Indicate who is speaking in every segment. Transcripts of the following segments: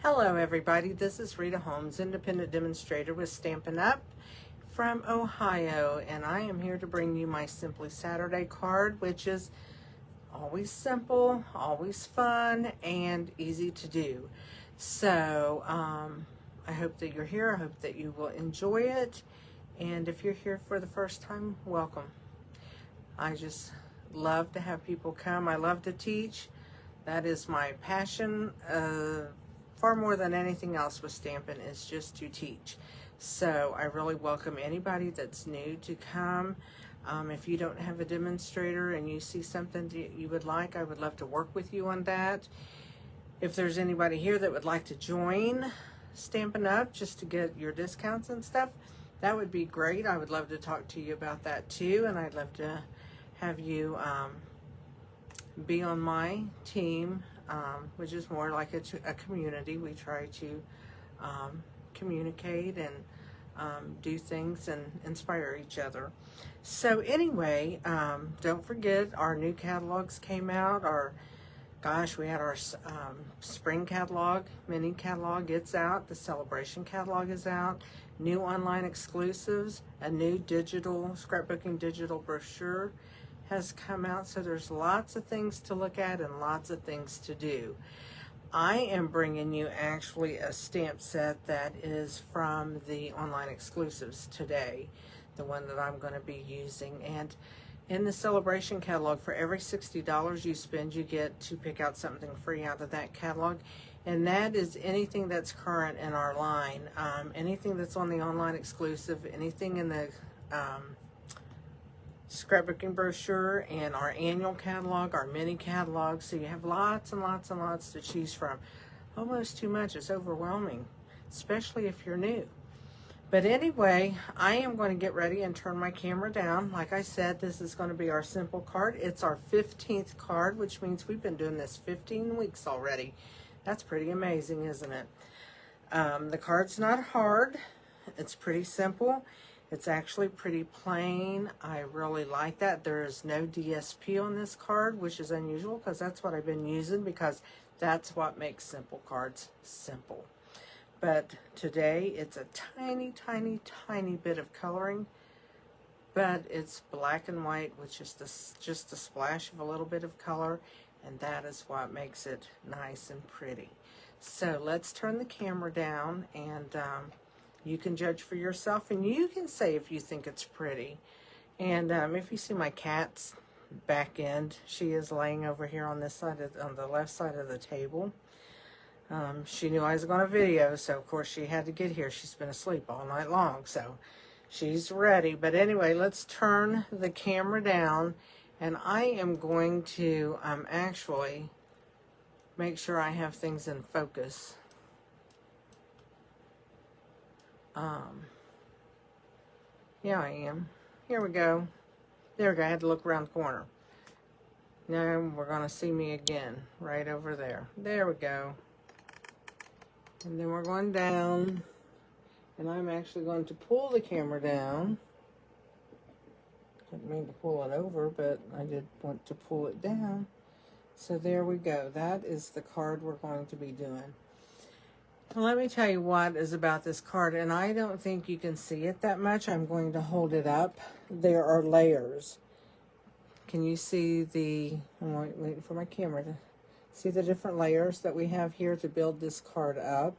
Speaker 1: Hello everybody, this is Rita Holmes, independent demonstrator with Stampin' Up! From Ohio, and I am here to bring you my Simply Saturday card, which is always simple, always fun, and easy to do. So, I hope that you're here, I hope that you will enjoy it, and if you're here for the first time, welcome. I just love to have people come, I love to teach, that is my passion. Far more than anything else with stamping is just to teach. So I really welcome anybody that's new to come. If you don't have a demonstrator and you see something that you would like, I would love to work with you on that. If there's anybody here that would like to join Stampin' Up! Just to get your discounts and stuff, that would be great. I would love to talk to you about that too, and I'd love to have you be on my team. Which is more like a community. We try to communicate and do things and inspire each other. So anyway, don't forget our new catalogs came out. We had our spring catalog, mini catalog, it's out. The celebration catalog is out. New online exclusives, a new digital scrapbooking digital brochure has come out, so there's lots of things to look at and lots of things to do. I am bringing you actually a stamp set that is from the online exclusives today, the one that I'm going to be using. And in the celebration catalog, for every $60 you spend, you get to pick out something free out of that catalog, and that is anything that's current in our line, anything that's on the online exclusive, anything in the scrapbooking brochure, and our annual catalog, our mini catalog. So you have lots and lots and lots to choose from. Almost too much. It's overwhelming, especially if you're new. But anyway, I am going to get ready and turn my camera down. Like I said, this is going to be our simple card. It's our 15th card, which means we've been doing this 15 weeks already. That's pretty amazing, isn't it? The card's not hard. It's pretty simple. It's actually pretty plain. I really like that. There is no DSP on this card, which is unusual because that's what I've been using, because that's what makes simple cards simple. But today it's a tiny, tiny, tiny bit of coloring, but it's black and white with just a splash of a little bit of color, and that is what makes it nice and pretty. So let's turn the camera down, and you can judge for yourself, and you can say if you think it's pretty. And if you see my cat's back end, she is laying over here on this side, on the left side of the table. She knew I was going to video, so of course she had to get here. She's been asleep all night long, so she's ready. But anyway, let's turn the camera down, and I am going to actually make sure I have things in focus. Yeah, I am. Here we go. There we go. I had to look around the corner. Now we're going to see me again right over there. There we go. And then we're going down. And I'm actually going to pull the camera down. Didn't mean to pull it over, but I did want to pull it down. So there we go. That is the card we're going to be doing. Let me tell you what is about this card, and I don't think you can see it that much. I'm going to hold it up. There are layers. Can you see I'm waiting for my camera to see the different layers that we have here to build this card up.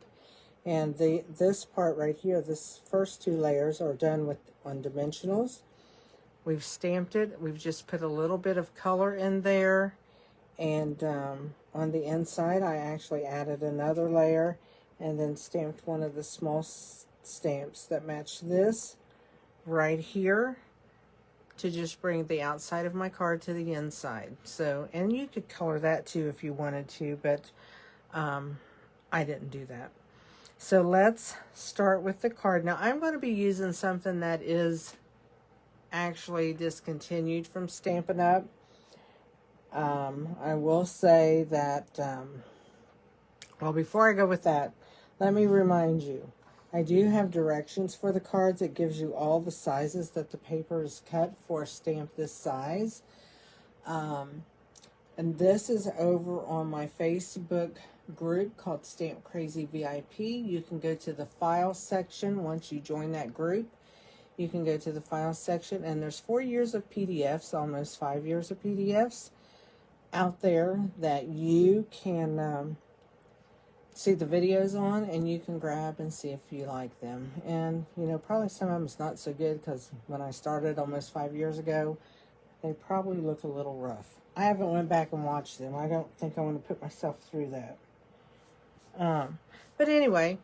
Speaker 1: And this part right here, this first two layers are done with on dimensionals. We've stamped it. We've just put a little bit of color in there. And on the inside, I actually added another layer, and then stamped one of the small stamps that match this right here to just bring the outside of my card to the inside. So, and you could color that too if you wanted to, but I didn't do that. So let's start with the card. Now I'm going to be using something that is actually discontinued from Stampin' Up! I will say that, well, before I go with that, let me remind you, I do have directions for the cards. It gives you all the sizes that the paper is cut for a stamp this size. And this is over on my Facebook group called Stamp Crazy VIP. You can go to the file section. Once you join that group, you can go to the file section, and there's 4 years of PDFs, almost 5 years of PDFs out there that you can see the videos on, and you can grab and see if you like them. And you know, probably some of them is not so good, because when I started almost 5 years ago, they probably look a little rough. I haven't went back and watched them. I don't think I want to put myself through that. But anyway,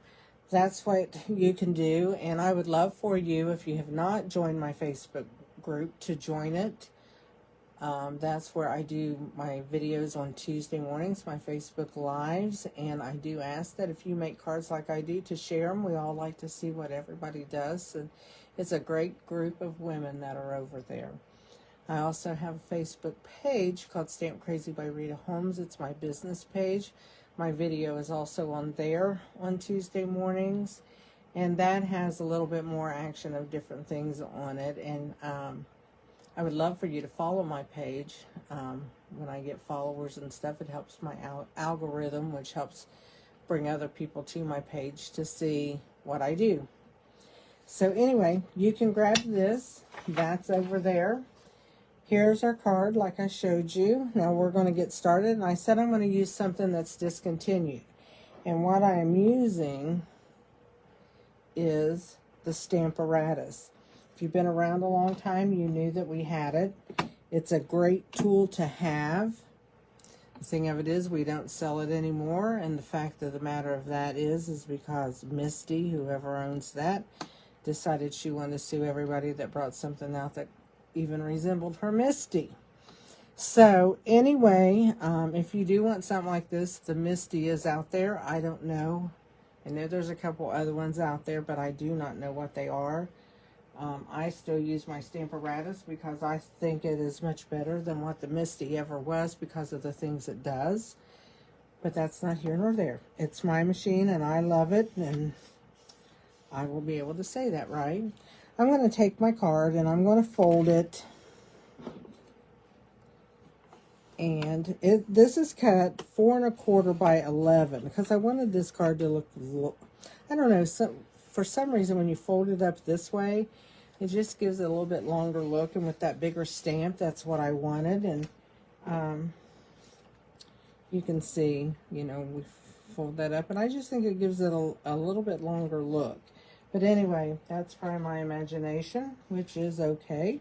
Speaker 1: that's what you can do, and I would love for you, if you have not joined my Facebook group, to join it. That's where I do my videos on Tuesday mornings, my Facebook Lives, and I do ask that if you make cards like I do, to share them. We all like to see what everybody does, and it's a great group of women that are over there. I also have a Facebook page called Stamp Crazy by Rita Holmes. It's my business page. My video is also on there on Tuesday mornings, and that has a little bit more action of different things on it. And I would love for you to follow my page. When I get followers and stuff, it helps my algorithm, which helps bring other people to my page to see what I do. So anyway, you can grab this. That's over there. Here's our card, like I showed you. Now we're going to get started, and I said I'm going to use something that's discontinued. And what I am using is the Stamparatus. If you've been around a long time, you knew that we had it. It's a great tool to have. The thing of it is, we don't sell it anymore, and the fact of the matter of that is because Misty, whoever owns that, decided she wanted to sue everybody that brought something out that even resembled her Misty. So anyway, if you do want something like this, the Misty is out there. I don't know. I know there's a couple other ones out there, but I do not know what they are. I still use my Stamparatus because I think it is much better than what the Misty ever was because of the things it does. But that's not here nor there. It's my machine, and I love it, and I will be able to say that, right? I'm going to take my card, and I'm going to fold it. And this is cut 4 1/4 by 11 because I wanted this card to look, I don't know, for some reason when you fold it up this way, it just gives it a little bit longer look, and with that bigger stamp, that's what I wanted. And you can see, you know, we fold that up, and I just think it gives it a little bit longer look. But anyway, that's probably my imagination, which is okay.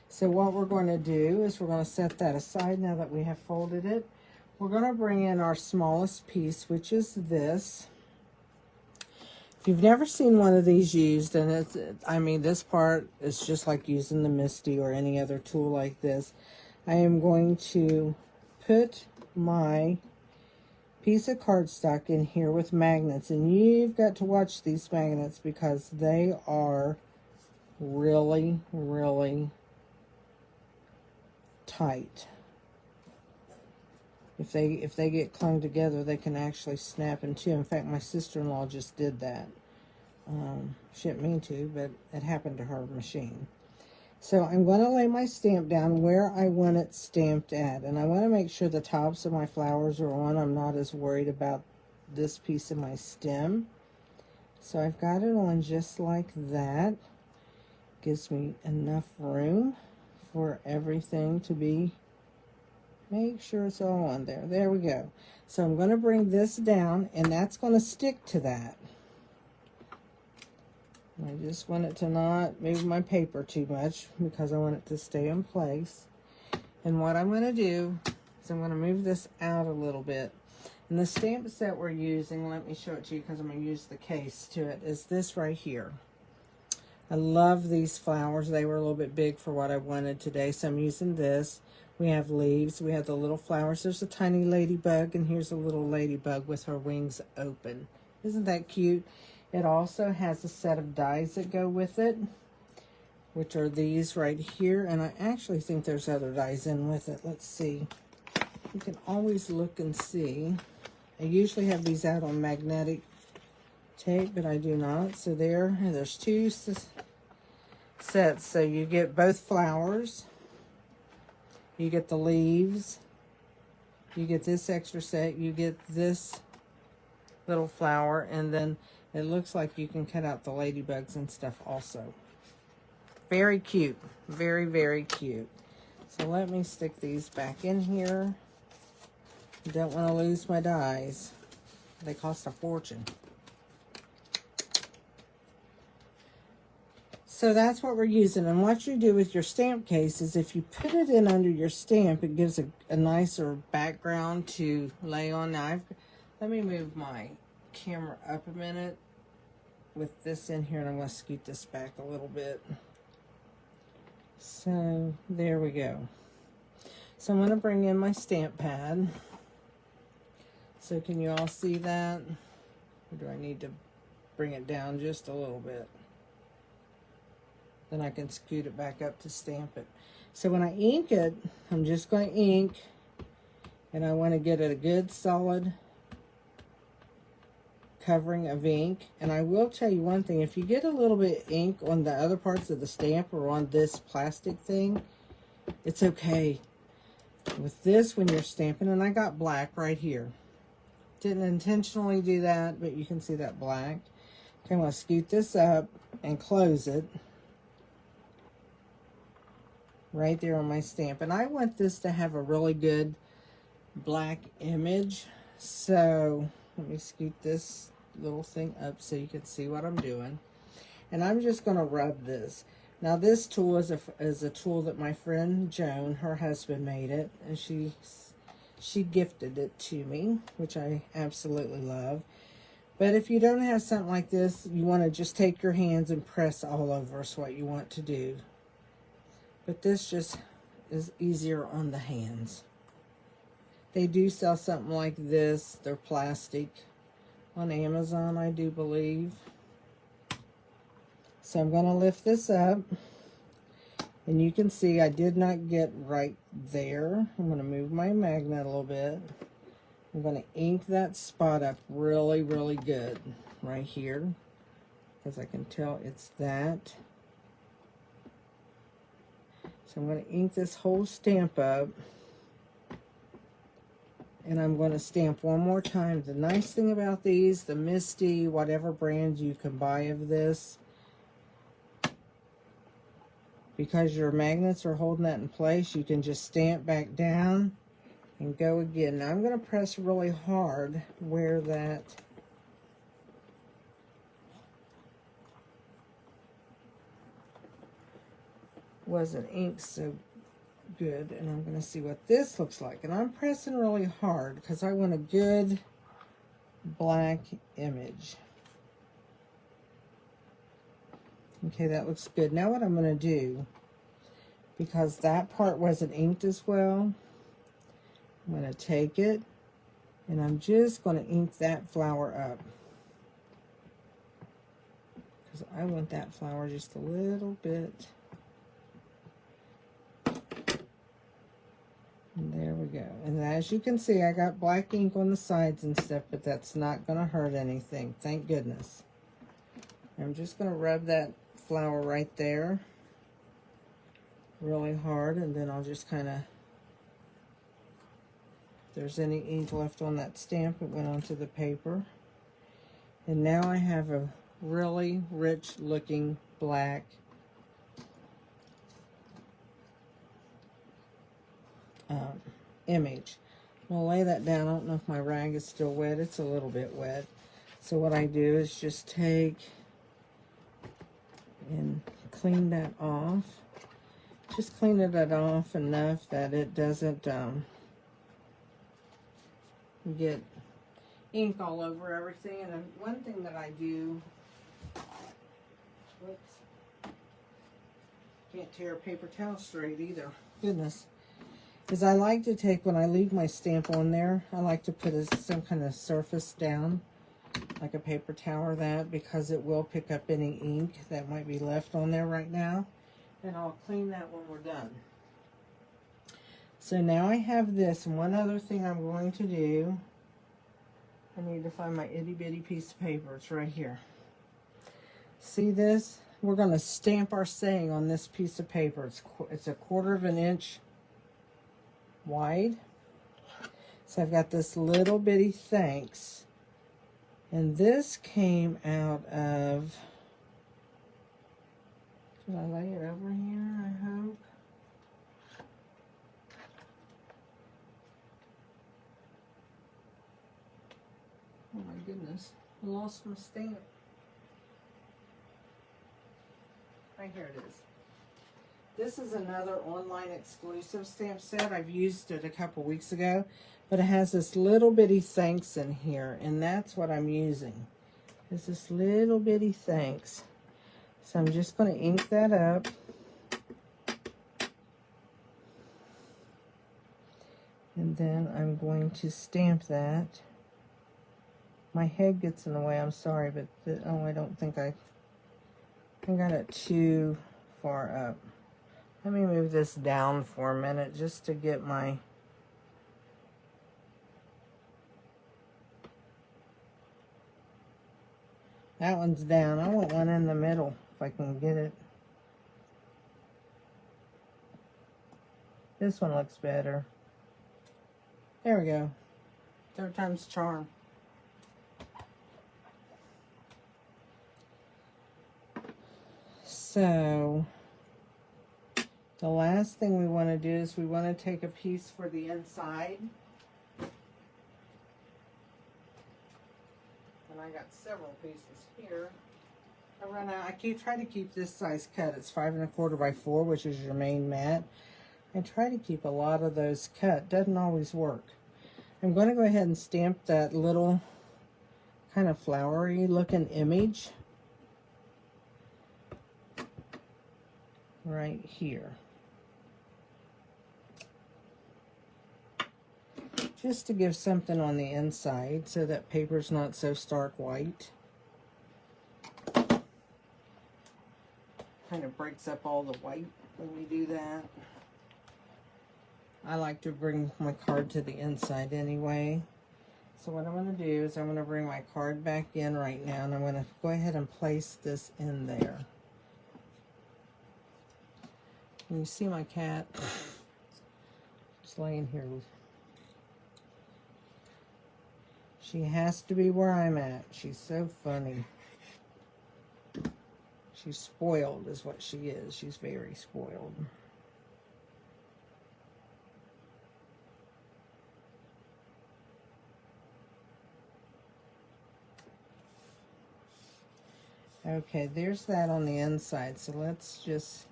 Speaker 1: So what we're going to do is we're going to set that aside now that we have folded it. We're going to bring in our smallest piece, which is this. If you've never seen one of these used, and I mean, this part is just like using the Misty or any other tool like this. I am going to put my piece of cardstock in here with magnets, and you've got to watch these magnets because they are really, really tight. If they get clung together, they can actually snap in two. In fact, my sister-in-law just did that. She didn't mean to, but it happened to her machine. So I'm going to lay my stamp down where I want it stamped at. And I want to make sure the tops of my flowers are on. I'm not as worried about this piece of my stem. So I've got it on just like that. Gives me enough room for everything to be. Make sure it's all on there. There we go. So I'm going to bring this down, and that's going to stick to that. I just want it to not move my paper too much because I want it to stay in place. And what I'm going to do is I'm going to move this out a little bit. And the stamp set we're using, let me show it to you because I'm going to use the case to it, is this right here. I love these flowers. They were a little bit big for what I wanted today, so I'm using this. We have leaves. We have the little flowers. There's a tiny ladybug, and here's a little ladybug with her wings open. Isn't that cute? It also has a set of dies that go with it, which are these right here. And I actually think there's other dies in with it. Let's see. You can always look and see. I usually have these out on magnetic tape, but I do not. So there's two sets. So you get both flowers. You get the leaves. You get this extra set, you get this little flower, and then it looks like you can cut out the ladybugs and stuff also. Very cute. Very, very cute. So let me stick these back in here. Don't want to lose my dies. They cost a fortune. So that's what we're using. And what you do with your stamp case is if you put it in under your stamp, it gives a nicer background to lay on. Now, let me move my camera up a minute with this in here, and I'm going to scoot this back a little bit. So there we go. So I'm going to bring in my stamp pad. So can you all see that? Or do I need to bring it down just a little bit? Then I can scoot it back up to stamp it. So when I ink it, I'm just going to ink, and I want to get a good solid covering of ink. And I will tell you one thing, if you get a little bit ink on the other parts of the stamp or on this plastic thing, it's okay. With this, when you're stamping, and I got black right here. Didn't intentionally do that, but you can see that black. Okay, I'm going to scoot this up and close it right there on my stamp. And I want this to have a really good black image. So let me scoot this little thing up so you can see what I'm doing. And I'm just going to rub this. Now this tool is a tool that my friend Joan, her husband, made it, and she gifted it to me, which I absolutely love. But if you don't have something like this, you want to just take your hands and press all over is what you want to do. But this just is easier on the hands. They do sell something like this. They're plastic on Amazon, I do believe. So I'm going to lift this up. And you can see I did not get right there. I'm going to move my magnet a little bit. I'm going to ink that spot up really, really good right here, because I can tell it's that. So I'm going to ink this whole stamp up. And I'm going to stamp one more time. The nice thing about these, the Misty, whatever brand you can buy of this, because your magnets are holding that in place, you can just stamp back down and go again. Now I'm going to press really hard where that wasn't inked so good. And I'm going to see what this looks like. And I'm pressing really hard because I want a good black image. Okay, that looks good. Now what I'm going to do, because that part wasn't inked as well, I'm going to take it and I'm just going to ink that flower up. Because I want that flower just a little bit. And there we go. And as you can see, I got black ink on the sides and stuff, but that's not going to hurt anything. Thank goodness. I'm just going to rub that flower right there really hard, and then I'll just kind of, if there's any ink left on that stamp, it went onto the paper. And now I have a really rich looking black image. I'll lay that down. I don't know if my rag is still wet. It's a little bit wet. So what I do is just take and clean that off. Just cleaning it off enough that it doesn't get ink all over everything. And one thing that I do, whoops, can't tear a paper towel straight either, goodness, is I like to take, when I leave my stamp on there, I like to put some kind of surface down, like a paper towel or that, because it will pick up any ink that might be left on there right now. And I'll clean that when we're done. So now I have this, and one other thing I'm going to do, I need to find my itty bitty piece of paper. It's right here. See this? We're going to stamp our saying on this piece of paper. It's a 1/4 of an inch wide. So I've got this little bitty thanks. And this came out of, did I lay it over here, I hope? Oh my goodness, I lost my stamp. Right here it is. This is another online exclusive stamp set. I've used it a couple weeks ago, but it has this little bitty thanks in here, and that's what I'm using. Is this little bitty thanks. So I'm just going to ink that up. And then I'm going to stamp that. My head gets in the way, I'm sorry, but oh, I don't think I got it too far up. Let me move this down for a minute just to get my... That one's down. I want one in the middle if I can get it. This one looks better. There we go. Third time's the charm. So, the last thing we want to do is we want to take a piece for the inside. And I got several pieces here. I run out. I try to keep this size cut. It's 5 1/4 by 4, which is your main mat. I try to keep a lot of those cut. Doesn't always work. I'm going to go ahead and stamp that little kind of flowery looking image right here. Just to give something on the inside so that paper's not so stark white. Kind of breaks up all the white when we do that. I like to bring my card to the inside anyway. So what I'm going to do is I'm going to bring my card back in right now, and I'm going to go ahead and place this in there. Can you see my cat? Just laying here. She has to be where I'm at. She's so funny. She's spoiled is what she is. She's very spoiled. Okay, there's that on the inside. So let's just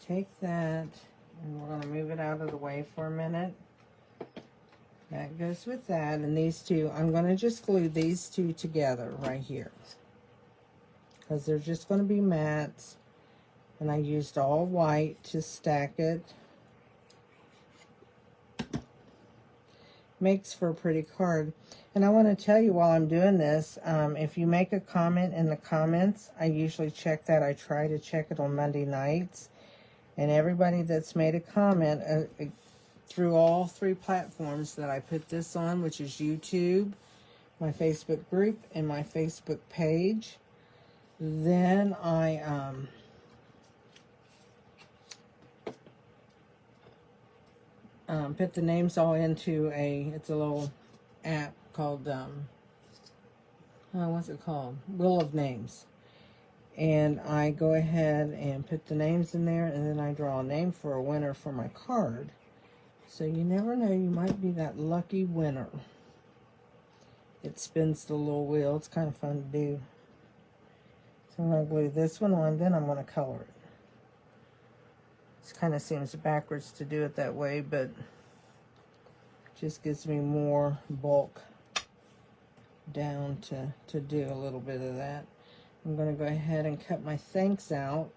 Speaker 1: take that and we're going to move it out of the way for a minute. That goes with that, and these two, I'm going to just glue these two together right here because they're just going to be mats, and I used all white to stack it. Makes for a pretty card. And I want to tell you while I'm doing this, if you make a comment in the comments, I usually check that. I try to check it on Monday nights, and everybody that's made a comment through all 3 platforms that I put this on, which is YouTube, my Facebook group, and my Facebook page. Then I put the names all into it's a little app called, what's it called? Wheel of Names. And I go ahead and put the names in there, and then I draw a name for a winner for my card. So you never know, you might be that lucky winner. It spins the little wheel. It's kind of fun to do. So I'm going to glue this one on, then I'm going to color it. This kind of seems backwards to do it that way, but it just gives me more bulk down to do a little bit of that. I'm going to go ahead and cut my thanks out.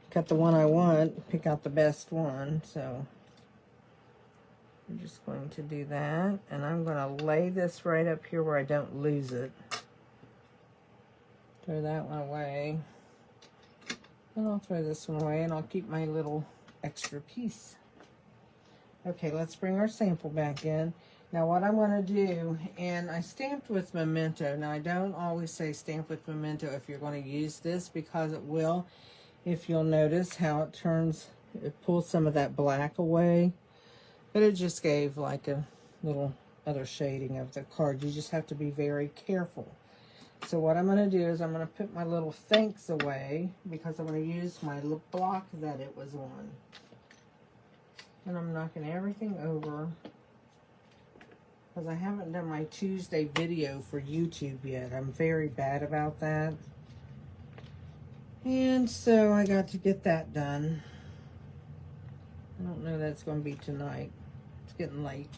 Speaker 1: Cut the one I want, pick out the best one. So I'm just going to do that, and I'm going to lay this right up here where I don't lose it. Throw that one away. And I'll throw this one away, and I'll keep my little extra piece. Okay, let's bring our sample back in. Now what I'm going to do, and I stamped with Memento. Now I don't always say stamp with Memento if you're going to use this, because it will. If you'll notice how it turns, it pulls some of that black away. But it just gave like a little other shading of the card. You just have to be very careful. So what I'm going to do is I'm going to put my little thanks away because I'm going to use my block that it was on. And I'm knocking everything over because I haven't done my Tuesday video for YouTube yet. I'm very bad about that. And so I got to get that done. I don't know that's going to be tonight. It's getting late.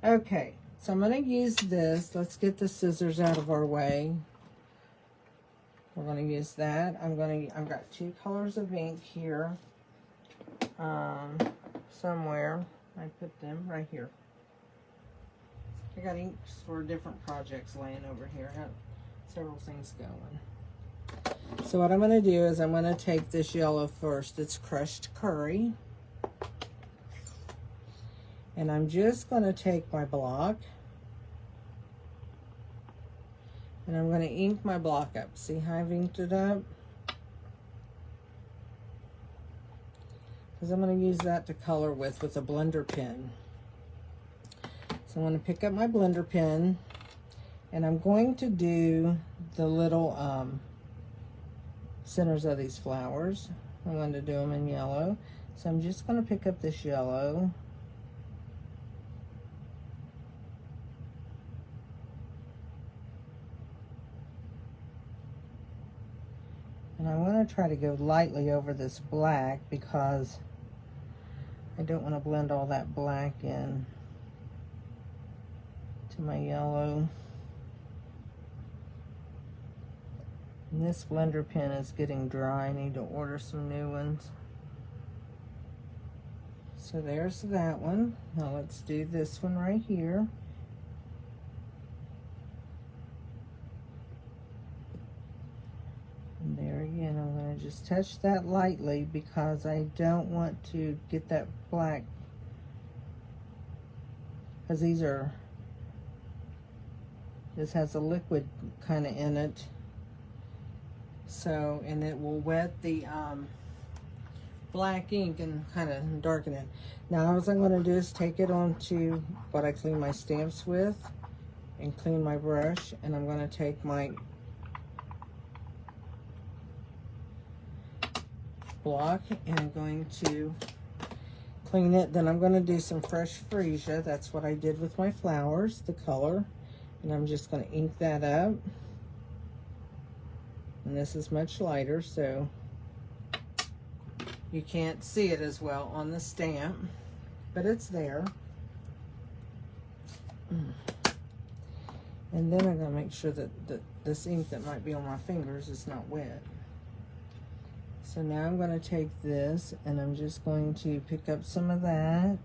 Speaker 1: Okay, so I'm going to use this. Let's get the scissors out of our way. We're going to use that. I've got 2 colors of ink here. Somewhere. I put them right here. I got inks for different projects laying over here. I have several things going. So what I'm going to do is I'm going to take this yellow first. It's crushed curry. And I'm just going to take my block. And I'm going to ink my block up. See how I've inked it up? Because I'm going to use that to color with a blender pen. So I'm going to pick up my blender pen. And I'm going to do the little centers of these flowers. I'm going to do them in yellow. So I'm just going to pick up this yellow. And I want to try to go lightly over this black because I don't want to blend all that black in to my yellow. And this blender pen is getting dry. I need to order some new ones. So there's that one. Now let's do this one right here. And there again, I'm going to just touch that lightly because I don't want to get that black, because this has a liquid kind of in it. So, and it will wet the black ink and kind of darken it. Now, what I'm going to do is take it onto what I clean my stamps with and clean my brush. And I'm going to take my block and I'm going to clean it. Then I'm going to do some fresh freesia. That's what I did with my flowers, the color. And I'm just going to ink that up. And this is much lighter, so you can't see it as well on the stamp, but it's there. And then I'm going to make sure that this ink that might be on my fingers is not wet. So now I'm going to take this and I'm just going to pick up some of that.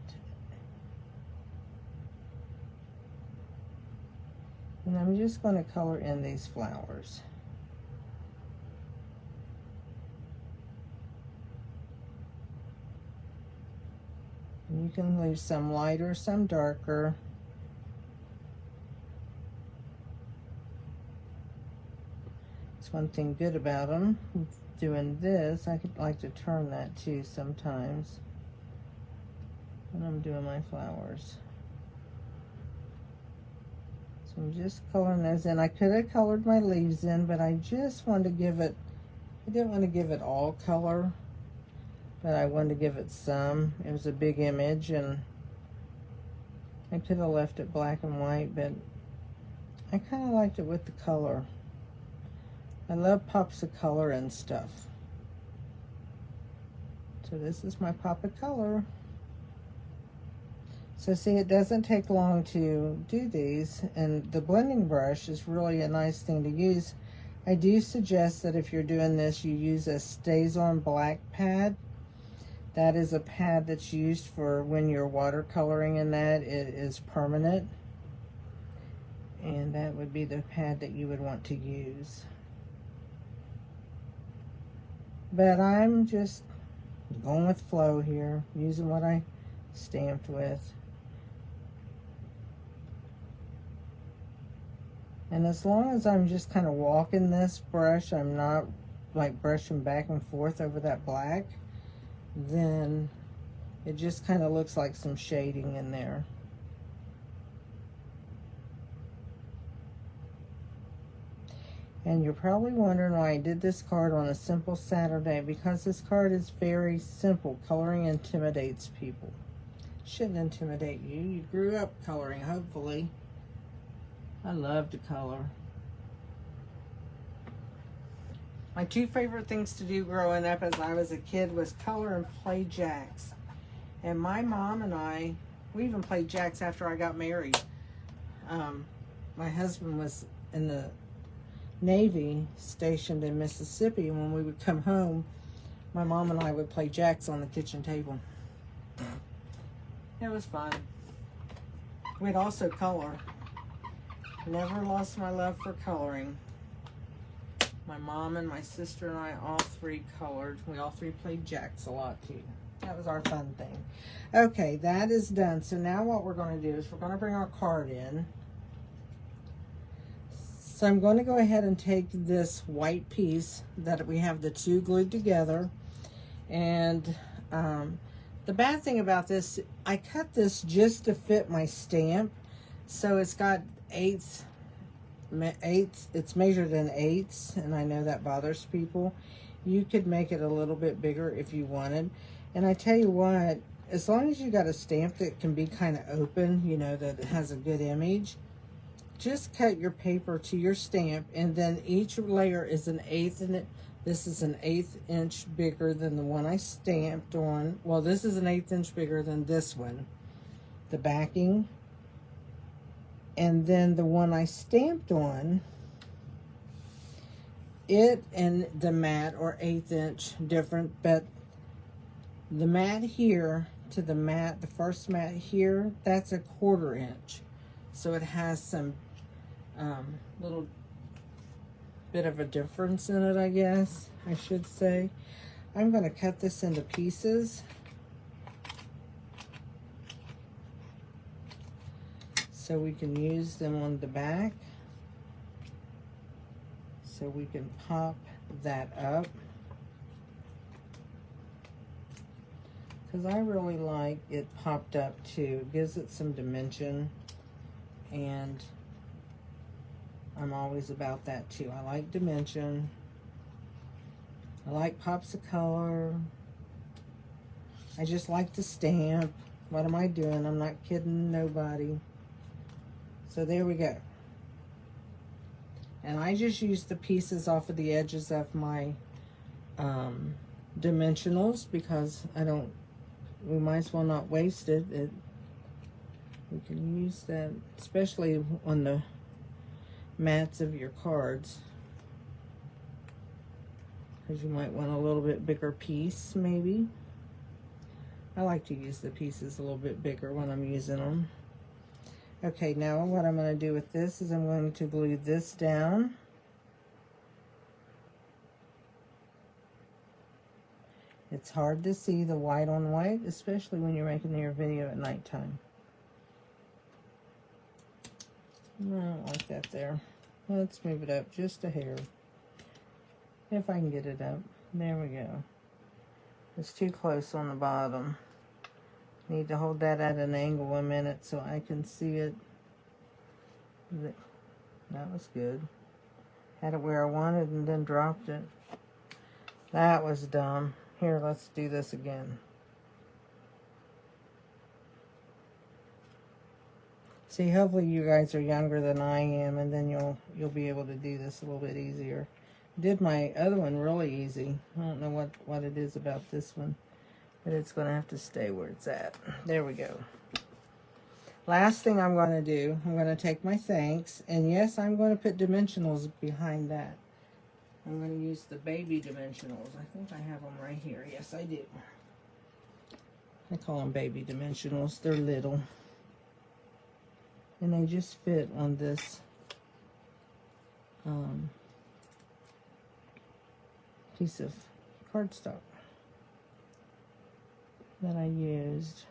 Speaker 1: And I'm just going to color in these flowers. You can leave some lighter, some darker. It's one thing good about them. Doing this, I could like to turn that too sometimes when I'm doing my flowers. So I'm just coloring those in. I could have colored my leaves in, but I just wanted to give it, I didn't want to give it all color. But I wanted to give it some. It was a big image, and I could have left it black and white, but I kind of liked it with the color. I love pops of color and stuff. So this is my pop of color. So see, it doesn't take long to do these, and the blending brush is really a nice thing to use. I do suggest that if you're doing this, you use a Stays-On black pad. That is a pad that's used for when you're watercoloring, and that it is permanent. And that would be the pad that you would want to use. But I'm just going with flow here, using what I stamped with. And as long as I'm just kind of walking this brush, I'm not like brushing back and forth over that black, then It just kind of looks like some shading in there. And you're probably wondering why I did this card on a simple Saturday, because this card is very simple. Coloring intimidates people. Shouldn't intimidate you. You grew up coloring, hopefully. I love to color. My two favorite things to do growing up as I was a kid was color and play jacks. And my mom and I, we even played jacks after I got married. My husband was in the Navy, stationed in Mississippi, and when we would come home, my mom and I would play jacks on the kitchen table. It was fun. We'd also color. Never lost my love for coloring. My mom and my sister and I all three colored. We all three played jacks a lot too. That was our fun thing. Okay, that is done. So now what we're going to do is we're going to bring our card in. So I'm going to go ahead and take this white piece that we have the two glued together. And the bad thing about this, I cut this just to fit my stamp. So it's got eighths, it's measured in eighths, and I know that bothers people. You could make it a little bit bigger if you wanted. And I tell you what, as long as you got a stamp that can be kind of open, you know, that it has a good image, just cut your paper to your stamp, and then each layer is an eighth, and this is an 1/8 inch bigger than the one I stamped on. Well, this is an 1/8 inch bigger than this one, the backing. And then the one I stamped on, it and the mat are 1/8 inch different, but the mat here to the mat, the first mat here, that's a 1/4 inch. So it has some little bit of a difference in it, I guess I should say. I'm going to cut this into pieces so we can use them on the back. So we can pop that up, because I really like it popped up too. It gives it some dimension, and I'm always about that too. I like dimension. I like pops of color. I just like to stamp. What am I doing? I'm not kidding nobody. So there we go. And I just used the pieces off of the edges of my dimensionals, because we might as well not waste it. We can use that, especially on the mats of your cards, because you might want a little bit bigger piece maybe. I like to use the pieces a little bit bigger when I'm using them. Okay, now what I'm going to do with this is I'm going to glue this down. It's hard to see the white on white, especially when you're making your video at nighttime. I don't like that there. Let's move it up just a hair. If I can get it up. There we go. It's too close on the bottom. Need to hold that at an angle a minute so I can see it. That was good. Had it where I wanted and then dropped it. That was dumb. Here, let's do this again. See, hopefully you guys are younger than I am, and then you'll be able to do this a little bit easier. Did my other one really easy. I don't know what it is about this one, but it's going to have to stay where it's at. There we go. Last thing I'm going to do, I'm going to take my thanks, and yes, I'm going to put dimensionals behind that. I'm going to use the baby dimensionals. I think I have them right here. Yes, I do. I call them baby dimensionals. They're little. And they just fit on this piece of cardstock that I used.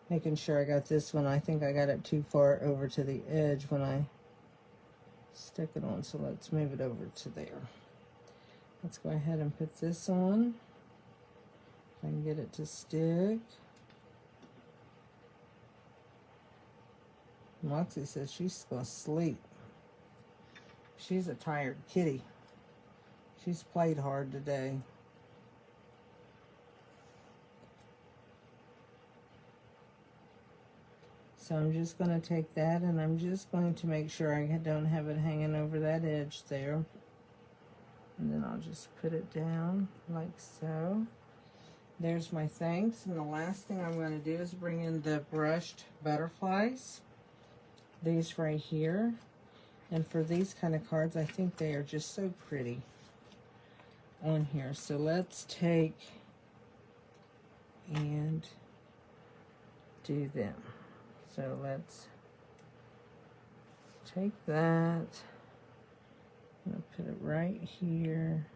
Speaker 1: Making sure I got this one. I think I got it too far over to the edge when I stuck it on, so let's move it over to there. Let's go ahead and put this on. If I can get it to stick. Moxie says she's going to sleep. She's a tired kitty. She's played hard today. So I'm just going to take that and I'm just going to make sure I don't have it hanging over that edge there. And then I'll just put it down like so. There's my thanks. And the last thing I'm going to do is bring in the brushed butterflies. These right here. And for these kind of cards, I think they are just so pretty on here. So let's take and do them. So let's take that. I'm going to put it right here.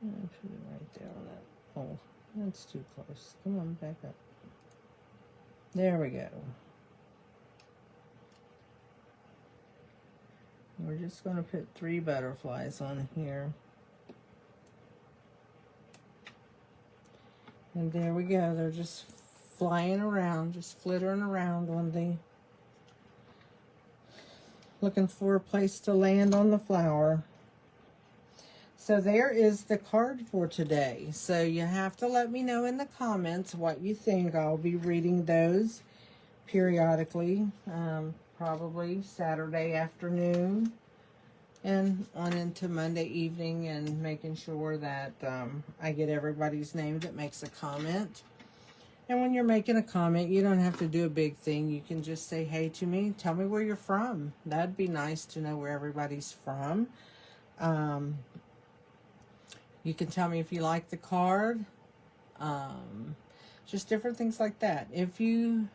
Speaker 1: And put it right there on that. Oh, that's too close. Come on, back up. There we go. We're just going to put 3 butterflies on here. And there we go. They're just flying around, just flittering around on the, looking for a place to land on the flower. So there is the card for today. So you have to let me know in the comments what you think. I'll be reading those periodically, probably Saturday afternoon and on into Monday evening, and making sure that I get everybody's name that makes a comment. And when you're making a comment, you don't have to do a big thing. You can just say hey to me. Tell me where you're from. That'd be nice to know where everybody's from. You can tell me if you like the card. Just different things like that. If you,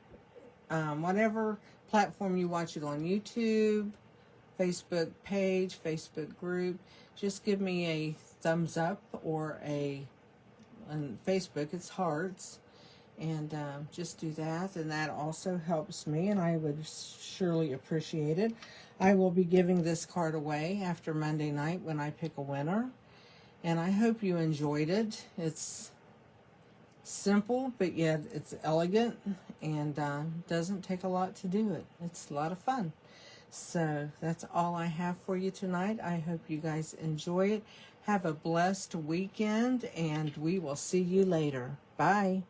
Speaker 1: whatever platform you watch it on, YouTube, Facebook page, Facebook group, just give me a thumbs up or on Facebook it's hearts. And just do that, and that also helps me, and I would surely appreciate it. I will be giving this card away after Monday night when I pick a winner. And I hope you enjoyed it. It's simple, but yet it's elegant, and doesn't take a lot to do it. It's a lot of fun. So that's all I have for you tonight. I hope you guys enjoy it. Have a blessed weekend, and we will see you later. Bye.